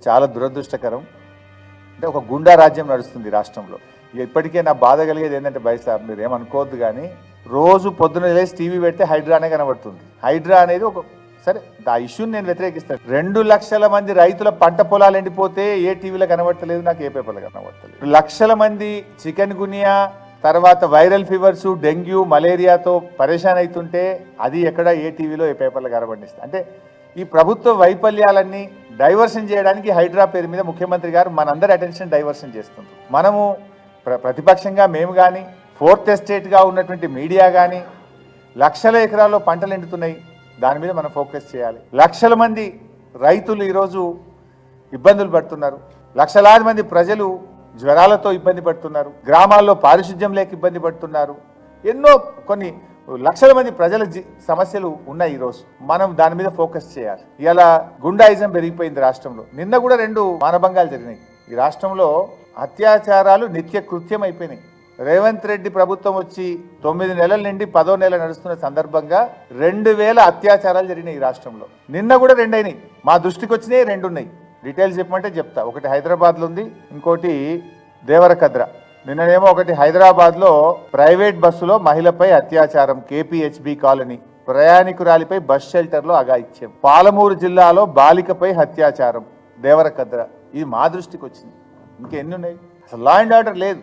చాలా దురదృష్టకరం. అంటే ఒక గుండా రాజ్యం నడుస్తుంది రాష్ట్రంలో. ఇప్పటికే నా బాధ కలిగేది ఏంటంటే బైసాబ్ మీరు ఏమనుకోవద్దు కానీ రోజు పొద్దున లేచి టీవీ పెడితే హైడ్రానే కనబడుతుంది. హైడ్రా అనేది ఒక సరే ఆ ఇష్యూని నేను వ్యతిరేకిస్తాను. 2 లక్షల మంది రైతుల పంట పొలాలు ఎండిపోతే ఏ టీవీలో కనబడతలేదు, నాకు ఏ పేపర్లో కనబడతలేదు. లక్షల మంది చికెన్ గునియా తర్వాత వైరల్ ఫీవర్స్ డెంగ్యూ మలేరియాతో పరేషాన్ అవుతుంటే అది ఎక్కడ ఏ టీవీలో ఏ పేపర్లో కనబడిస్తుంది. అంటే ఈ ప్రభుత్వ వైఫల్యాలన్నీ డైవర్షన్ చేయడానికి హైడ్రా పేరు మీద ముఖ్యమంత్రి గారు మనందరి అటెన్షన్ డైవర్షన్ చేస్తుంటారు. మనము ప్రతిపక్షంగా మేము కానీ ఫోర్త్ ఎస్టేట్గా ఉన్నటువంటి మీడియా కానీ లక్షల ఎకరాల్లో పంటలు ఎండుతున్నాయి, దాని మీద మనం ఫోకస్ చేయాలి. లక్షల మంది రైతులు ఈరోజు ఇబ్బందులు పడుతున్నారు, లక్షలాది మంది ప్రజలు జ్వరాలతో ఇబ్బంది పడుతున్నారు, గ్రామాల్లో పారిశుద్ధ్యం లేక ఇబ్బంది పడుతున్నారు, ఎన్నో కొన్ని లక్షల మంది ప్రజల సమస్యలు ఉన్నాయి. ఈరోజు మనం దాని మీద ఫోకస్ చేయాలి. ఇలా గుండాయిజం పెరిగిపోయింది రాష్ట్రంలో. నిన్న కూడా 2 మానభంగాలు జరిగినాయి. ఈ రాష్ట్రంలో అత్యాచారాలు నిత్య కృత్యం అయిపోయినాయి. రేవంత్ రెడ్డి ప్రభుత్వం వచ్చి 9 నెలల నుండి 10వ నెల నడుస్తున్న సందర్భంగా 2000 అత్యాచారాలు జరిగినాయి ఈ రాష్ట్రంలో. నిన్న కూడా 2 అయినాయి. మా దృష్టికి వచ్చినాయి 2 ఉన్నాయి. డీటెయిల్స్ చెప్పమంటే చెప్తా. ఒకటి హైదరాబాద్లో ఉంది, ఇంకోటి దేవరకద్ర. నిన్ననేమో ఒకటి హైదరాబాద్లో ప్రైవేట్ బస్సులో మహిళపై అత్యాచారం, కేపీహెచ్బి కాలనీ ప్రయాణికురాలిపై బస్ షెల్టర్లో అఘాయిత్యం. పాలమూరు జిల్లాలో బాలికపై అత్యాచారం, దేవరకద్ర. ఇది మా దృష్టికి వచ్చింది. ఇంకెన్ని ఉన్నాయి? అసలు లా అండ్ ఆర్డర్ లేదు.